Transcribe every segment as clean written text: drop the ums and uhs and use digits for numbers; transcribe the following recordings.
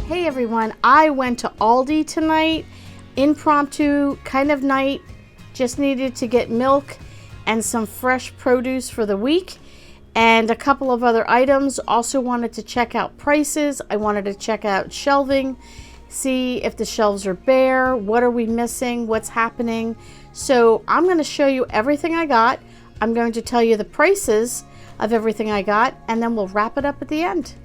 Hey everyone, I went to Aldi tonight, impromptu kind of night, just needed to get milk and some fresh produce for the week and a couple of other items. Also wanted to check out prices. I wanted to check out shelving, see if the shelves are bare, what are we missing, what's happening. So I'm going to show you everything I got. I'm going to tell you the prices of everything I got, and then we'll wrap it up at the end.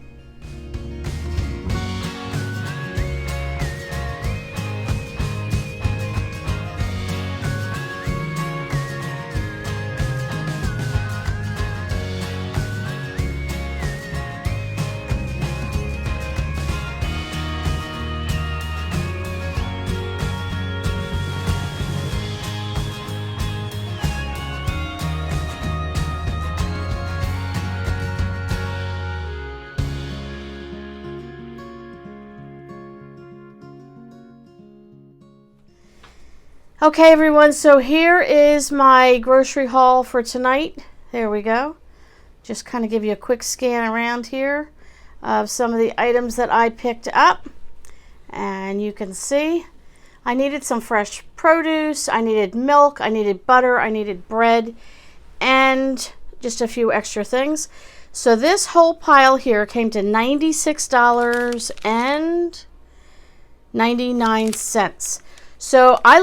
Okay everyone, so here is my grocery haul for tonight. There we go. Just kind of give you a quick scan around here of some of the items that I picked up. And you can see I needed some fresh produce, I needed milk, I needed butter, I needed bread, and just a few extra things. So this whole pile here came to $96.99. So I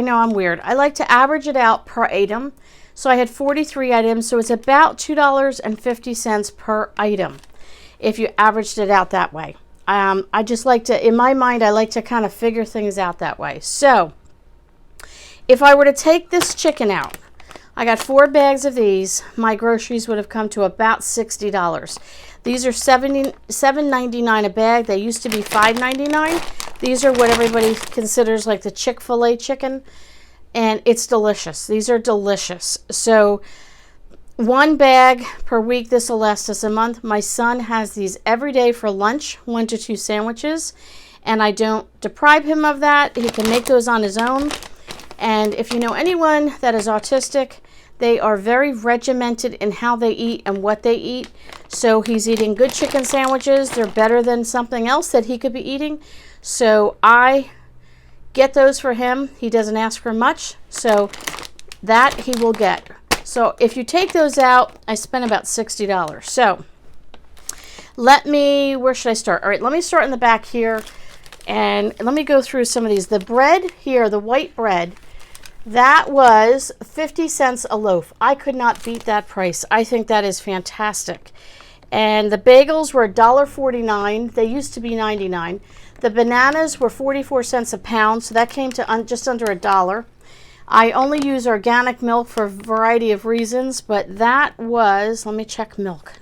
know I'm weird, I like to average it out per item. So I had 43 items, so it's about $2.50 per item if you averaged it out that way. I just like to, in my mind, I like to kind of figure things out that way. So if I were to take this chicken out, I got 4 bags of these, my groceries would have come to about $60. These are $7.99 a bag. They used to be $5.99. These are what everybody considers like the Chick-fil-A chicken, and it's delicious. These are delicious. So 1 bag per week, this will last us a month. My son has these every day for lunch, 1 to 2 sandwiches, and I don't deprive him of that. He can make those on his own. And if you know anyone that is autistic, they are very regimented in how they eat and what they eat. So he's eating good chicken sandwiches. They're better than something else that he could be eating. So I get those for him. He doesn't ask for much, so that he will get. So if you take those out, I spent about $60. So where should I start? All right, let me start in the back here, and let me go through some of these. The bread here, the white bread, that was 50 cents a loaf. I could not beat that price. I think that is fantastic. And the bagels were $1.49. They used to be 99. The bananas were 44 cents a pound, so that came to just under $1. I only use organic milk for a variety of reasons, but that was, let me check milk.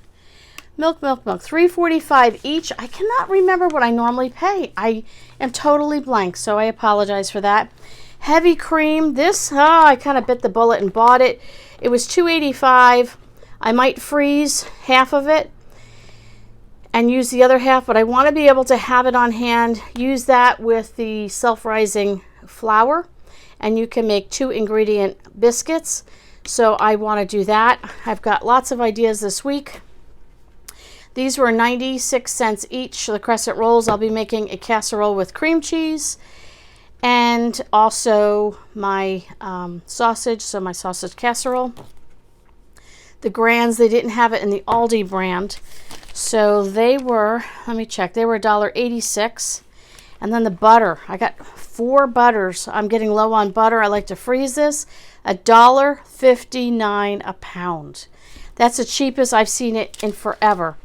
Milk, $3.45 each. I cannot remember what I normally pay. I am totally blank, so I apologize for that. Heavy cream, I kind of bit the bullet and bought it. It was $2.85. I might freeze half of it and use the other half, but I want to be able to have it on hand. Use that with the self-rising flour, and you can make 2 ingredient biscuits. So I want to do that. I've got lots of ideas this week. These were 96 cents each. The crescent rolls, I'll be making a casserole with cream cheese, and also my sausage, so my sausage casserole. The Grands, they didn't have it in the Aldi brand, so they were, let me check, they were $1.86. And then the butter, I got 4 butters. I'm getting low on butter. I like to freeze this. $1.59 a pound. That's the cheapest I've seen it in forever.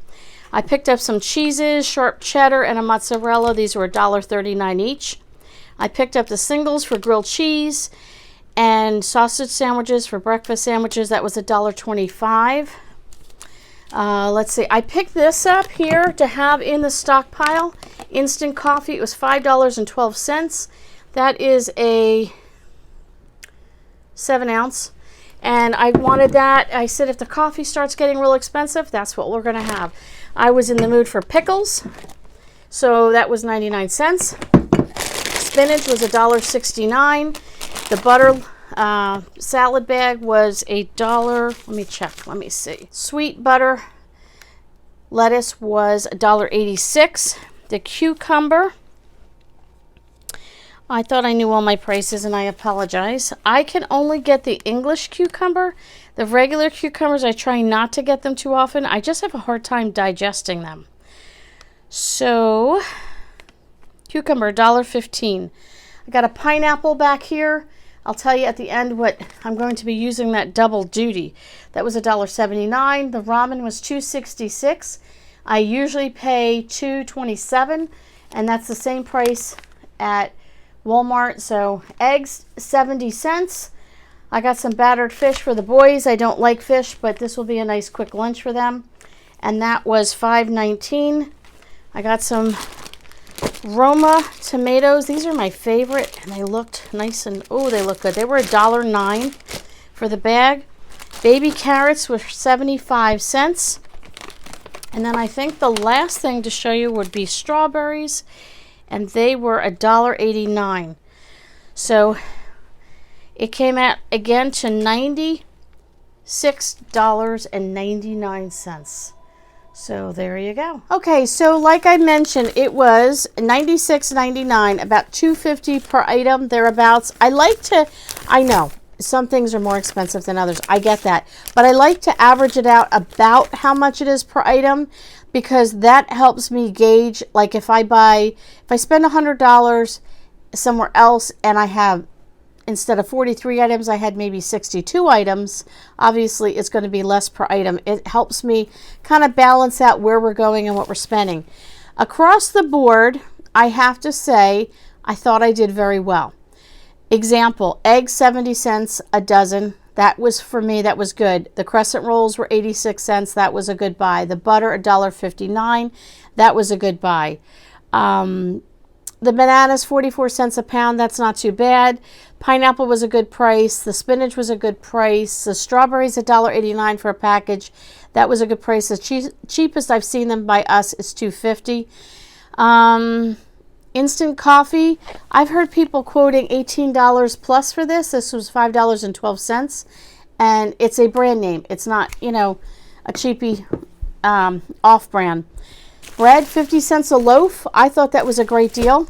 I picked up some cheeses, sharp cheddar and a mozzarella. These were $1.39 each. I picked up the singles for grilled cheese and sausage sandwiches for breakfast sandwiches. That was $1.25. Let's see, I picked this up here to have in the stockpile. Instant coffee, it was $5.12. That is a 7 ounce. And I wanted that. I said if the coffee starts getting real expensive, that's what we're going to have. I was in the mood for pickles, so that was 99 cents. Spinach was $1.69. The butter salad bag was $1. Let me check. Let me see. Sweet butter lettuce was $1.86. The cucumber, I thought I knew all my prices and I apologize. I can only get the English cucumber. The regular cucumbers, I try not to get them too often. I just have a hard time digesting them. So, cucumber, $1.15. I got a pineapple back here. I'll tell you at the end what I'm going to be using that double duty. That was $1.79. The ramen was $2.66. I usually pay $2.27, and that's the same price at Walmart. So eggs, 70 cents. I got some battered fish for the boys. I don't like fish, but this will be a nice quick lunch for them. And that was $5.19. I got some Roma tomatoes. These are my favorite, and they looked nice and, oh, they look good. They were $1.09 for the bag. Baby carrots were 75 cents. And then I think the last thing to show you would be strawberries, and they were $1.89. So it came out again to $96.99. So there you go. Okay, so like I mentioned, it was $96.99, about $2.50 per item, thereabouts. I know some things are more expensive than others. I get that. But I like to average it out about how much it is per item, because that helps me gauge, like if I spend $100 somewhere else and I have, instead of 43 items, I had maybe 62 items, obviously it's going to be less per item. It helps me kind of balance out where we're going and what we're spending. Across the board, I have to say, I thought I did very well. Example, eggs 70 cents a dozen. That was, for me, that was good. The crescent rolls were 86 cents. That was a good buy. The butter, $1.59. That was a good buy. The bananas, 44 cents a pound. That's not too bad. Pineapple was a good price. The spinach was a good price. The strawberries, $1.89 for a package. That was a good price. The cheapest I've seen them by us is $2.50. Instant coffee, I've heard people quoting $18 plus for this. This was $5.12. And it's a brand name. It's not, a cheapy off-brand. Bread, 50 cents a loaf. I thought that was a great deal.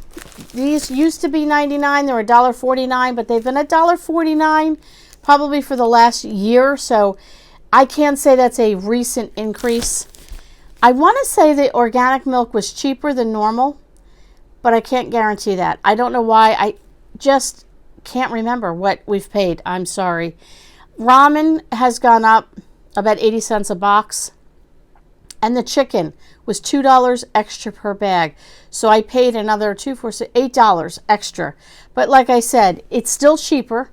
These used to be 99. They were $1.49, but they've been $1.49 probably for the last year. So I can't say that's a recent increase. I want to say the organic milk was cheaper than normal, but I can't guarantee that. I don't know why. I just can't remember what we've paid. I'm sorry. Ramen has gone up about 80 cents a box. And the chicken was $2 extra per bag. So I paid another $8 extra. But like I said, it's still cheaper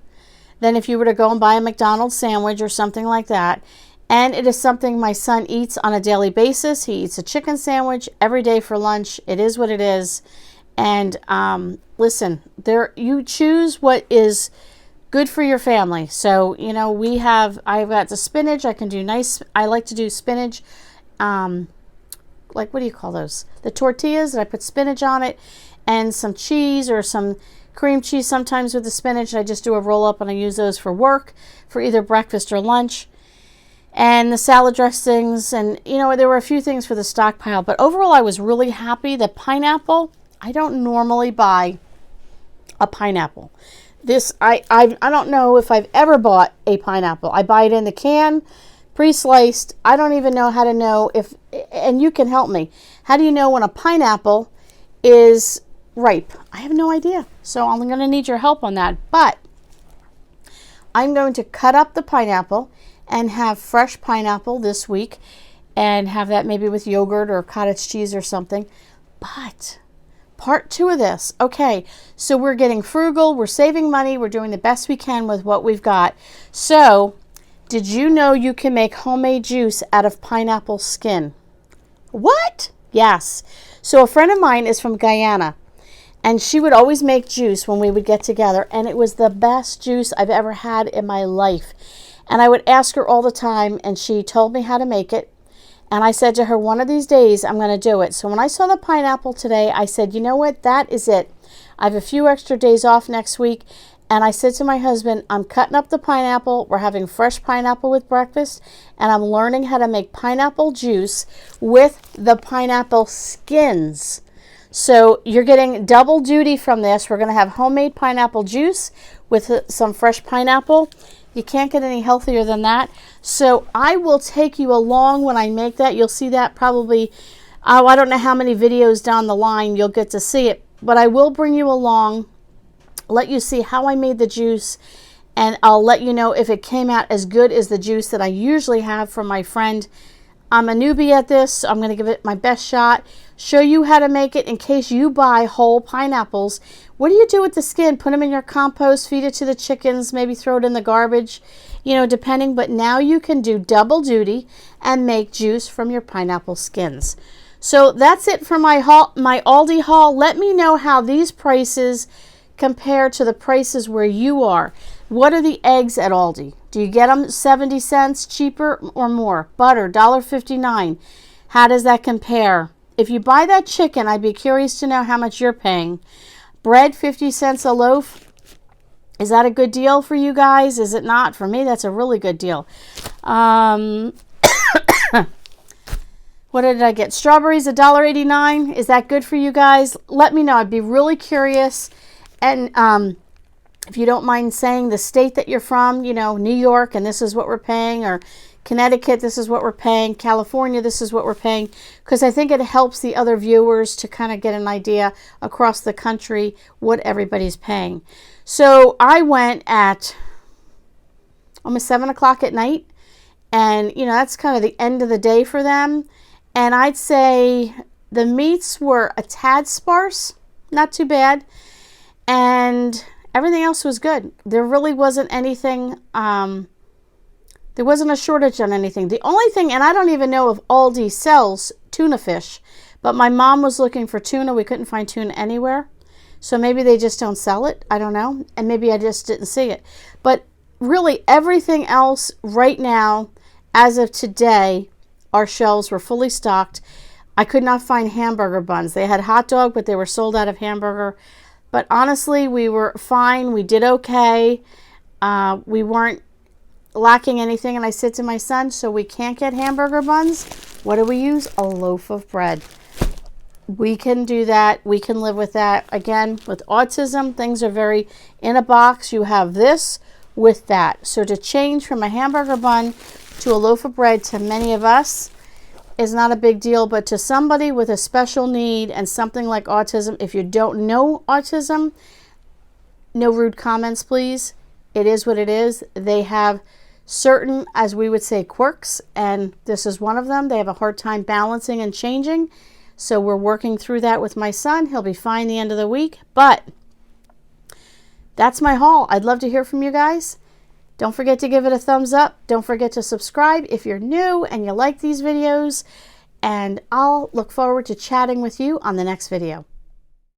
than if you were to go and buy a McDonald's sandwich or something like that. And it is something my son eats on a daily basis. He eats a chicken sandwich every day for lunch. It is what it is. And listen, you choose what is good for your family. So, I've got the spinach. I like to do spinach. Like, what do you call those? The tortillas, and I put spinach on it and some cheese or some cream cheese sometimes with the spinach. I just do a roll up and I use those for work, for either breakfast or lunch. And the salad dressings, and there were a few things for the stockpile, but overall I was really happy. The pineapple, I don't normally buy a pineapple. I don't know if I've ever bought a pineapple. I buy it in the can, pre-sliced. I don't even know how to know and you can help me. How do you know when a pineapple is ripe? I have no idea. So I'm going to need your help on that. But I'm going to cut up the pineapple and have fresh pineapple this week and have that maybe with yogurt or cottage cheese or something. But part 2 of this. Okay, so we're getting frugal. We're saving money. We're doing the best we can with what we've got. So did you know you can make homemade juice out of pineapple skin? What? Yes. So a friend of mine is from Guyana, and she would always make juice when we would get together, and it was the best juice I've ever had in my life. And I would ask her all the time, and she told me how to make it. And I said to her, one of these days, I'm going to do it. So when I saw the pineapple today, I said, you know what? That is it. I have a few extra days off next week. And I said to my husband, I'm cutting up the pineapple. We're having fresh pineapple with breakfast. And I'm learning how to make pineapple juice with the pineapple skins. So you're getting double duty from this. We're going to have homemade pineapple juice with some fresh pineapple. You can't get any healthier than that. So I will take you along when I make that. You'll see that probably, I don't know how many videos down the line you'll get to see it, but I will bring you along, let you see how I made the juice, and I'll let you know if it came out as good as the juice that I usually have from my friend. I'm a newbie at this, so I'm going to give it my best shot. Show you how to make it in case you buy whole pineapples. What do you do with the skin? Put them in your compost, feed it to the chickens, maybe throw it in the garbage, you know, depending. But now you can do double duty and make juice from your pineapple skins. So that's it for my haul, my Aldi haul. Let me know how these prices compare to the prices where you are. What are the eggs at Aldi? Do you get them 70 cents cheaper or more? Butter, $1.59. How does that compare? If you buy that chicken, I'd be curious to know how much you're paying. Bread, 50 cents a loaf. Is that a good deal for you guys? Is it not? For me, that's a really good deal. What did I get? Strawberries, $1.89. Is that good for you guys? Let me know. I'd be really curious. And if you don't mind saying the state that you're from, you know, New York, and this is what we're paying, or Connecticut, this is what we're paying, California, this is what we're paying, because I think it helps the other viewers to kind of get an idea across the country what everybody's paying. So I went at almost 7 o'clock at night, and, you know, that's kind of the end of the day for them. And I'd say the meats were a tad sparse, not too bad, and everything else was good. There really wasn't anything, there wasn't a shortage on anything. The only thing, and I don't even know if Aldi sells tuna fish, but my mom was looking for tuna. We couldn't find tuna anywhere. So maybe they just don't sell it. I don't know. And maybe I just didn't see it. But really everything else right now, as of today, our shelves were fully stocked. I could not find hamburger buns. They had hot dog, but they were sold out of hamburger. But honestly, we were fine. We did okay. We weren't lacking anything. And I said to my son, so we can't get hamburger buns. What do we use? A loaf of bread. We can do that. We can live with that. Again, with autism, things are very in a box. You have this with that. So to change from a hamburger bun to a loaf of bread, to many of us, is not a big deal, but to somebody with a special need and something like autism, if you don't know autism, no rude comments, please. It is what it is. They have certain, as we would say, quirks, and this is one of them. They have a hard time balancing and changing. So we're working through that with my son. He'll be fine the end of the week, but that's my haul. I'd love to hear from you guys. Don't forget to give it a thumbs up. Don't forget to subscribe if you're new and you like these videos. And I'll look forward to chatting with you on the next video.